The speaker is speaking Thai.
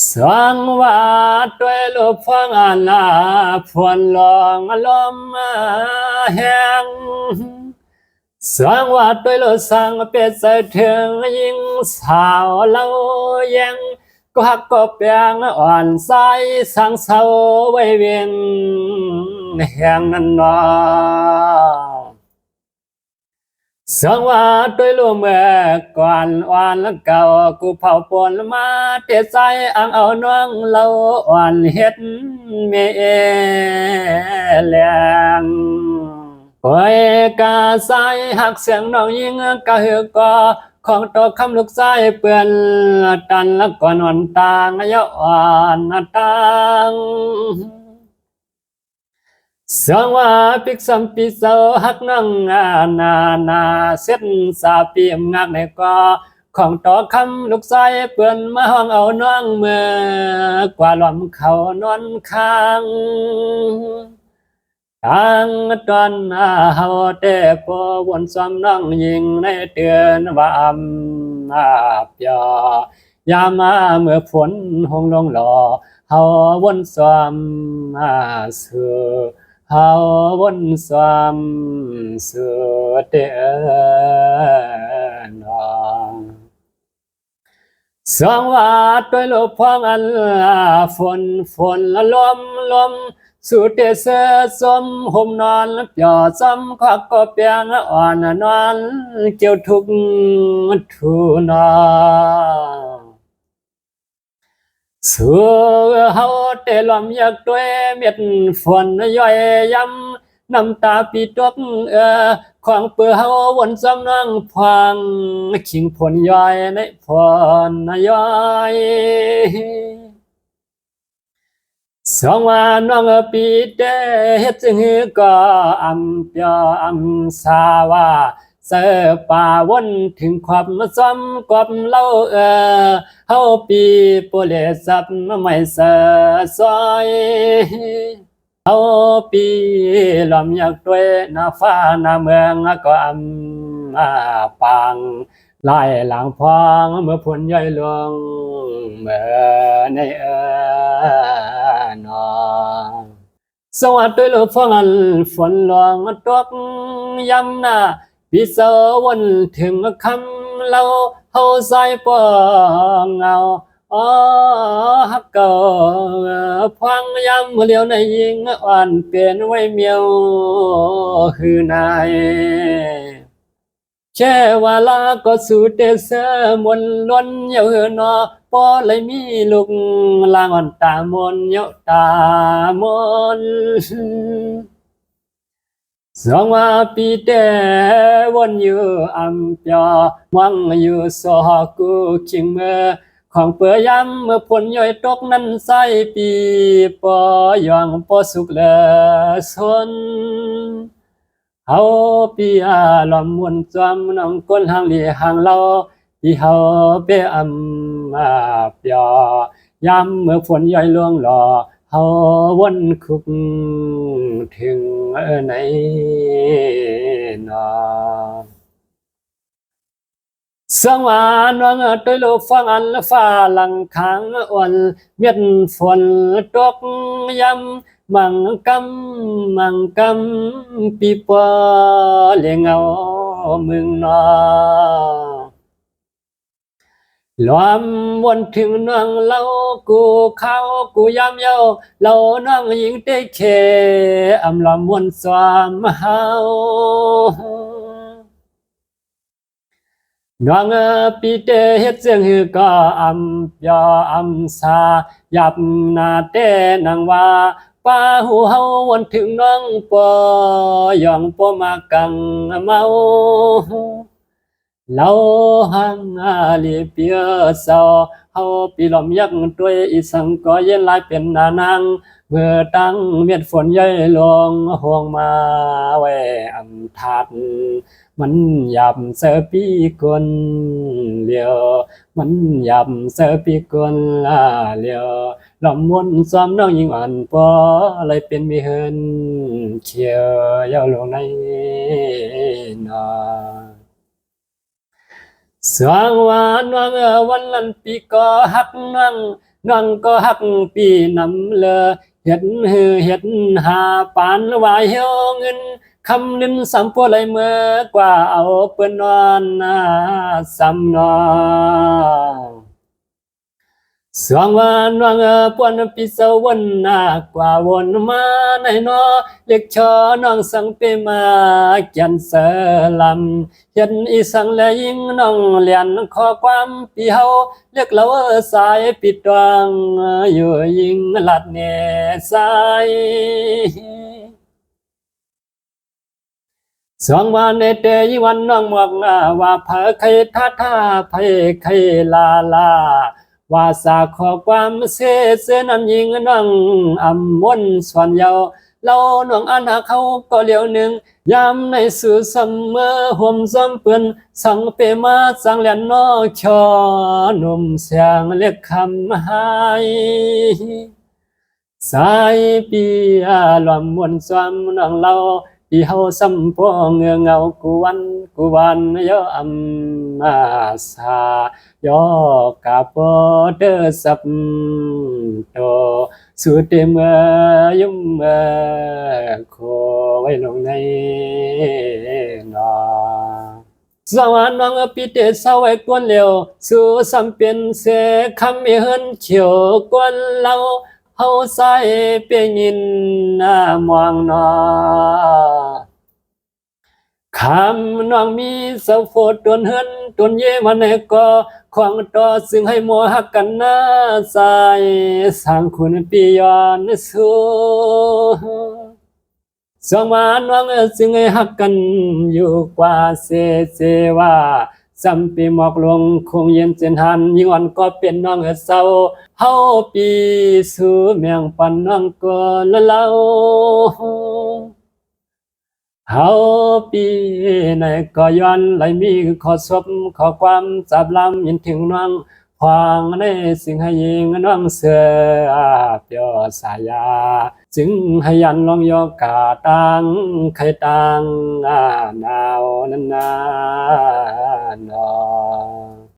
สังวาด้วยลูกฟังอาลาพวนลองลมแห้งสังวาด้วยลูกสังเป็ดใส่ถึงยิงสาวเล่ายังก็หักก็เปียงอ่อนใสสังเศร้าไว้เวียนแห่งนั้นนอสังว่าด้วยลมเมื่อก่อนอ่อนแล้วเก่ากูเผาปนมาเตะใจอังเอาน้องเราอ่อนเฮ็ดเมแรงคอยกาใสหักเสียงน้องยิงกะหือกอของตกคำลูกใจเปื่อนตันแล้วก่อนวันตางยะอ่อนตัง สังว่าปิกสัมปิโสหักนังนาเส้นสาปีมงักในกอของต่อคำลูกไส้เปื่อนมาห้องเอาน้องเมื่อกว่าลมเขานอนค้างทางตอนเฮาเตปวนซ้ำน้องยิงในเตือนว่าเปียยามาเมื่อฝนหงลงหล่อเฮาวนซ้ำเสือ เฮาวนความสุดเดนองสองว่าด้วยลมพองอันฝนลมสุดเดเสสมห่มนอนเปียซ้ำควักก็เปียงอ่อนนอนเจียวทุกทุนอ สัวเฮาเตลอมอยากด้วยเม็ดฝนย่อยย้ำน้ำตาปีตกของเปือเฮาวนซ้ำนั่งพังขิงผลย่อยในผลย่อยสองว่าน้องปีเตเฮ็ดจึงก็อำเปียอำสาว่าเสือป่าวนถึงความซ้ำกับเล่าเฮาปีโปเลสับไม่เสือซอยเฮาปีลอมอยากด้วยหน้าฟ้าหน้าเมืองก็ปังไล่หลังพองเมื่อผลย่อยลงเมื่อในนอ สวัสดีลูกฟังอันฝนลองตกยำหน้าพี่สาววันถึงคำเราเฮาใส่ปองเงาอ๋อฮักเก่าพังยำเลี้ยวในยิงอ่อนเปลี่ยนไว้เมียวคือนายแช่ว่าลาก็สู่เตเสมนล้นเยาเนอพอเลยมีลูกลางอ่อนตามนเยาตามนสองว่าปีเตวนอยู่อำเปียวังอยู่สอกูคิงเมื่อของเปื่อยำเมื่อผลย่อยตกนั้นใส่ปีปอยองปอสุกเลสน เฮาปีอาลอมมวนจอมน้องก้นหางลีหางเราที่เฮาเปเปียยามเมื่อฝนย่อยล่วงหล่อเฮาวนคุกถึงไหนนอสังวานวังตัวลูกฟังอันฟ้าหลังขังอ่อนเม็ดฝนตกยำมังกำปีปอเลียงเอามึงนอลมวนถึงน้องเล่ากูเข้ากูยำเย้าเล่าน้องหญิงได้เคอำลอมวนสวามเฮา น้องปีเตเฮ็ดเสียงฮือก็อำยออำสายับนาเตนังว่าป้าหูเฮาวันถึงน้องปอยองปอมากังเมาเราหังอาลีเปียสอเฮาปีลอมยักตัวยอีสังก็เย็นลายเป็นนานังเมื่อตั้งเม็ดฝนย่อยลงห่วงมาไว้อำทัด มันยำเสือปีกนเลียวมันยำเสือปีกนลาเลียวลำมวนซ้อมน้องยิงอ่อนปออะไรเป็นมีเฮินเขียวยาวลงในนาสวางวานวางวันลันปีก็หักนั่ง น้องก็ฮักปีนำเลอเฮ็ดฮือเฮ็ดหาปานว่าเหี่ยวเงินคำนินสำปัวไหลเมื่อกว่าเอาเปิ้นนอนสำนอสวงวานวางปวนปิสวนกว่าวนมาในนอเล็กชอน้องสังเปมาจันเสลำเห็นอีสังและยิงน้องเลียนขอความปีเฮาเรียกเราสายปิดดวงอยู่ยิงลัดเนสายสองวันในเตยวันน้องหมวกว่าเผอใครท่าไผใครลาว่าสาขอความเสียเสนั้นยิงน้องอำมนส่วนเยาเราน้องอันหาเขาก็เลี้ยวหนึ่งยามในสู่เสมอห่วมซ้ำเปื้อนสังเปมาสังเลียนนอชอหนุ่มเสียงเรียกคำหายสายปีลวมมวนซ้ำน้องเราปีเฮาซ้ำพอเงือเงากูวันยออำมาสายอกาปอเดอสับโตสุดเมื่อยุ่มโคไว้ลงในนอสวรรค์น้องปิเตสาวไว้กวนเลียวสู่สัมเป็นเสคำมีเฮินเฉียวกวนเราเฮาใส่เปียยินมองนอคำน้องมีสาวโฟดตวนเฮินตวนเยวันไหนก็ของต่อซึ่งให้มัวหักกันใส่สร้างคุณปีย้อนสู่สองมาน้องซึ่งให้หักกันอยู่กว่าเสว่าจำปีหมอกลงคงเย็นเจนหันยิ่งอ่อนก็เป็นน้องเศร้าเฮาปีสู่เมียงปันน้องก็ละเล่าเฮาปีในก็ย้อนไหลมีขอศพขอความจับลำยินถึงน้องควางในสิ่งให้ยิงน้องเสือเปียวสายาจึงให้ยันลองยอกาตังใครตังนาวนันนานอ